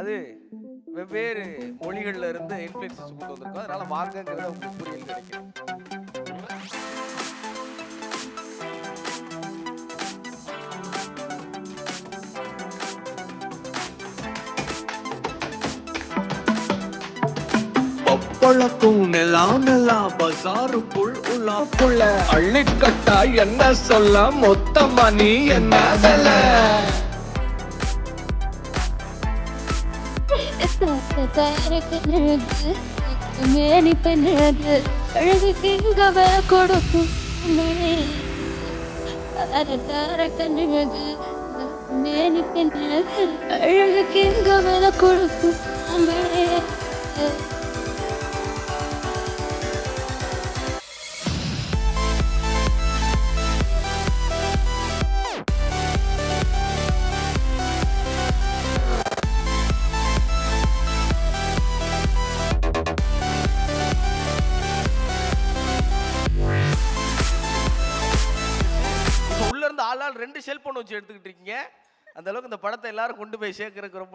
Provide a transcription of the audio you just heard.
அது வெவ்வேறு மொழிகள்ல இருந்து இன்ஃப்ளூயன்சஸ் கொண்டு வந்திருக்கோம். அதனால வாங்கங்கிறத உங்களுக்கு புரியல் நினைக்கிறேன். பொழக்கும் நிலாம் பசாருக்குள் உலாப்புள்ள அள்ளிக்கட்டா என்ன சொல்ல மொத்தமா நீ என்ன சொல்ல மேனி பெண்ணது அழகுக்கு கவ கொடுக்கும் மேனி பெண்ணது அழகுக்கு கவல கொடுக்கும் இப்ப உள்ள இருந்து ஆளால் 2 செல்போன் வச்சு எடுத்துக்கிட்டு இருக்கீங்க. அந்த அளவுக்கு இந்த படத்தை எல்லாரும் கொண்டு போய் சேர்க்கறதுக்கு ரொம்ப